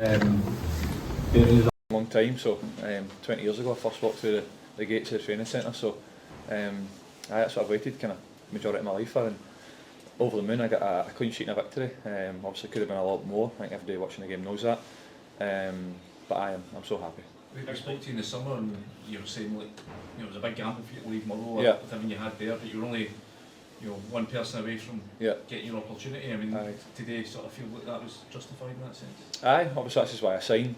Been a long time, so 20 years ago I first walked through the gates of the training centre, so that's what I've waited kind of majority of my life for, and over the moon I got a clean sheet and a victory. Obviously could have been a lot more, I think everybody watching the game knows that, but I'm so happy. I spoke to you in the summer and you were saying it was a big gamble for you to leave Motherwell with everything you had there, but you were only one person away from getting your opportunity. I mean, today sort of feel like that was justified in that sense? Obviously that's just why I signed,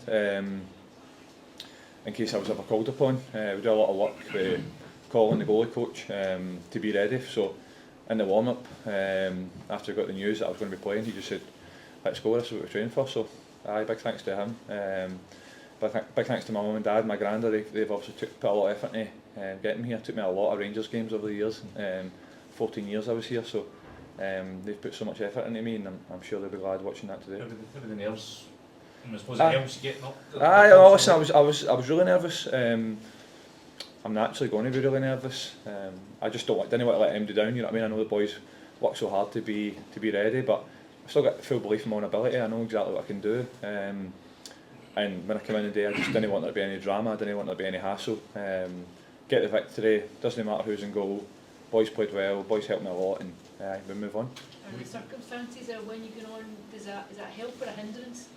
in case I was ever called upon. We do a lot of work with Colin, the goalie coach, to be ready. So in the warm-up, after I got the news that I was going to be playing, he just said, let's go, this is what we're training for. So big thanks to him. Big thanks to my mum and dad, my granddad. They've obviously put a lot of effort into getting me here. Took me a lot of Rangers games over the years. 14 years I was here, so they've put so much effort into me, and I'm sure they'll be glad watching that today. How were the nerves? I suppose it helps getting up. Listen, I was really nervous. I'm naturally going to be really nervous. I just didn't want to let anybody down. You know what I mean? I know the boys work so hard to be ready, but I've still got full belief in my own ability. I know exactly what I can do. And when I come in today, I just didn't want there to be any drama. I didn't want there to be any hassle. Get the victory. Doesn't matter who's in goal. Boys played well. Boys helped me a lot, and we move on. And the circumstances of when you get on, is that help or a hindrance?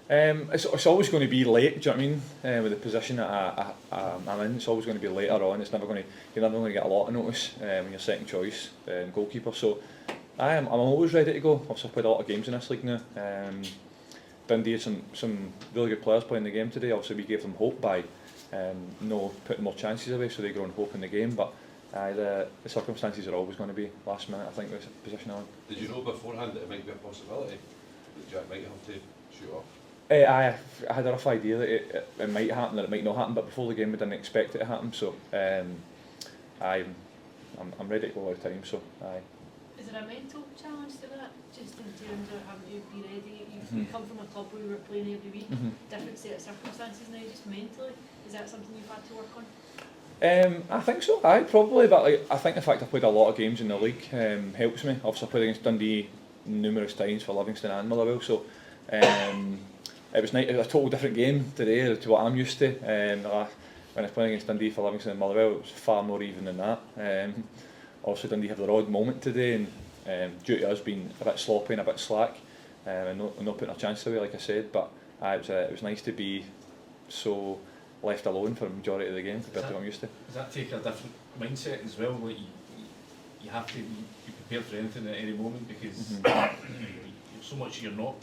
It's always going to be late. Do you know what I mean? With the position that I'm in, it's always going to be later on. You're never going to get a lot of notice when you're second choice goalkeeper. So I'm always ready to go. Obviously, I've played a lot of games in this league now. Dundee had some really good players playing the game today. Obviously, we gave them hope by putting more chances away, so they grow in hope in the game. But the circumstances are always going to be last minute, I think, with the position I'm in. Did you know beforehand that it might be a possibility that Jack might have to shoot off? I had a rough idea that it might happen, that it might not happen, but before the game we didn't expect it to happen, so I'm ready to go all the time. So Is there a mental challenge to that, just in terms of having to be ready? You come from a club where you were playing every week, different set of circumstances now, just mentally, is that something you've had to work on? I think so, probably, but I think the fact I played a lot of games in the league helps me. Obviously I played against Dundee numerous times for Livingston and Motherwell, so it was nice. It was a total different game today to what I'm used to. When I was playing against Dundee for Livingston and Motherwell, it was far more even than that. Obviously Dundee have their odd moment today, and due to us being a bit sloppy and a bit slack, and not putting our chances away, like I said, but it was nice to be so left alone for the majority of the game compared to what I'm used to. Does that take a different mindset as well? Like you have to be prepared for anything at any moment, because so much you're not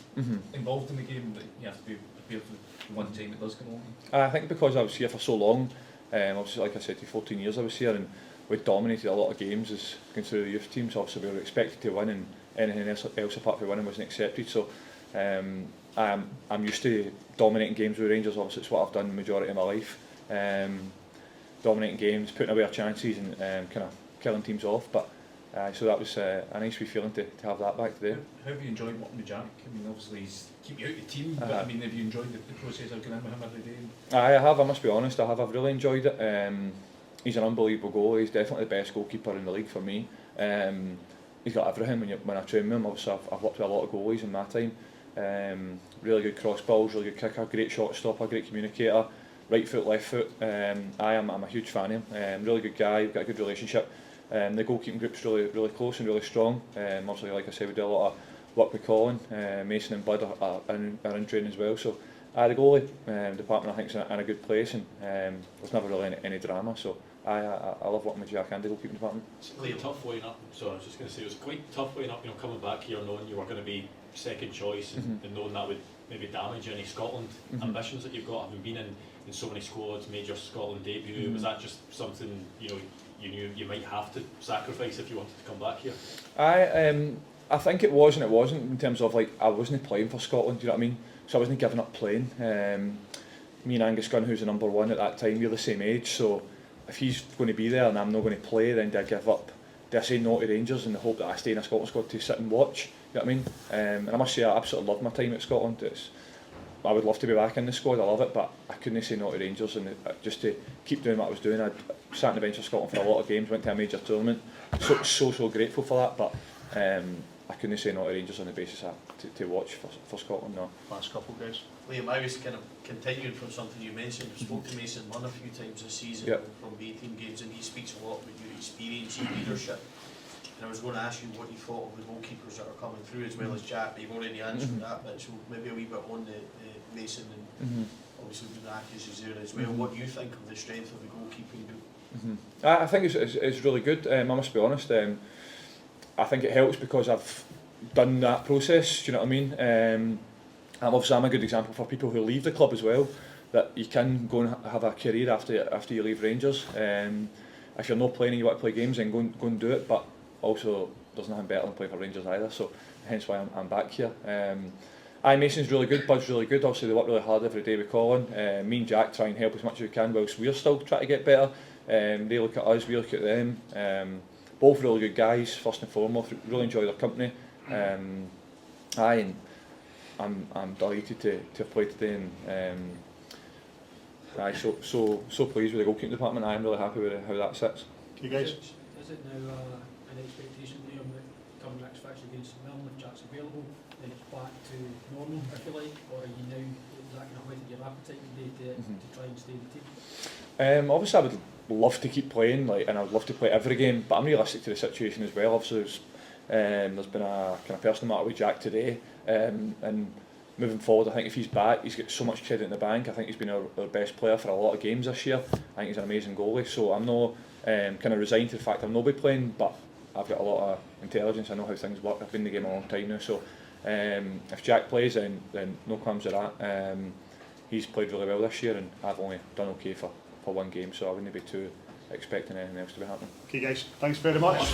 involved in the game that you have to be prepared for the one time it does come on. I think because I was here for so long, obviously like I said, 14 years I was here, and we dominated a lot of games as considered the youth teams. Obviously we were expected to win, and anything else apart from winning wasn't accepted. So I'm used to dominating games with Rangers. Obviously it's what I've done the majority of my life. Dominating games, putting away our chances, and kind of killing teams off. But so that was a nice wee feeling to have that back today. How have you enjoyed working with Jack? I mean, obviously he's keeping you out of the team, but I mean, have you enjoyed the process of going in with him every day? I have, I must be honest, I've really enjoyed it. He's an unbelievable goalie. He's definitely the best goalkeeper in the league for me. He's got everything when I train with him. Obviously I've worked with a lot of goalies in my time. Really good cross balls, really good kicker, great shot stopper, great communicator, right foot, left foot. I'm a huge fan of him. Really good guy, we've got a good relationship. The goalkeeping group's really close and really strong. Obviously, like I said, we do a lot of work with Colin. Mason and Bud are in training as well. So the goalie department, I think, is in a good place, and there's never really any drama. So I love working with Jack and the goalkeeping department. It's quite tough weighing up. So I was just going to say, it was quite tough weighing up. Coming back here knowing you were going to be second choice, and knowing that would maybe damage any Scotland ambitions that you've got, having been in so many squads, made your Scotland debut. Was that just something you knew you might have to sacrifice if you wanted to come back here? I think it was and it wasn't, in terms of I wasn't playing for Scotland, you know what I mean? So I wasn't giving up playing. Me and Angus Gunn, who's the number one at that time, we're the same age, so if he's going to be there and I'm not going to play, then do I give up? Do I say no to Rangers in the hope that I stay in a Scotland squad to sit and watch? You know what I mean? And I must say I absolutely love my time at Scotland. I would love to be back in the squad, I love it, but I couldn't say no to Rangers, and just to keep doing what I was doing. I sat on the bench for Scotland for a lot of games, went to a major tournament, so grateful for that, but I couldn't say no to Rangers on the basis of to watch for Scotland. No. Last couple, guys. Liam, I was kind of continuing from something you mentioned. I spoke to Mason Munn a few times this season from B-team games, and he speaks a lot about your experience and leadership. And I was going to ask you what you thought of the goalkeepers that are coming through, as well as Jack, but you've already answered that bit, so maybe a wee bit on the Mason and obviously Bunakis is there as well. What do you think of the strength of the goalkeeping group? I think it's really good. I must be honest. I think it helps because I've done that process. Do you know what I mean? Obviously I'm a good example for people who leave the club as well. That you can go and have a career after you leave Rangers. If you're not playing and you want to play games, then go and do it. But also, there's nothing better than playing for Rangers either. So hence why I'm back here. Mason's really good, Bud's really good. Obviously they work really hard every day with Colin. Me and Jack try and help as much as we can whilst we're still trying to get better. They look at us, we look at them. Both really good guys, first and foremost. Really enjoy their company. And I'm delighted to have played today, and so pleased with the goalkeeping department. I'm really happy with how that sits. You guys? Is it now an expectation, Liam, that coming next fixture against Milne, if Jack's available, then it's back to normal, if you like, or are you now, is that going to whet your appetite today to try and stay in the team? Obviously I would love to keep playing, and I would love to play every game, but I'm realistic to the situation as well. Obviously there's been a kind of personal matter with Jack today, and moving forward I think if he's back, he's got so much credit in the bank. I think he's been our best player for a lot of games this year. I think he's an amazing goalie, so I'm not kind of resigned to the fact I'll not be playing, but I've got a lot of intelligence. I know how things work. I've been in the game a long time now, so if Jack plays, then no qualms with that. He's played really well this year, and I've only done okay for one game, so I wouldn't be too expecting anything else to be happening. Okay guys, thanks very much.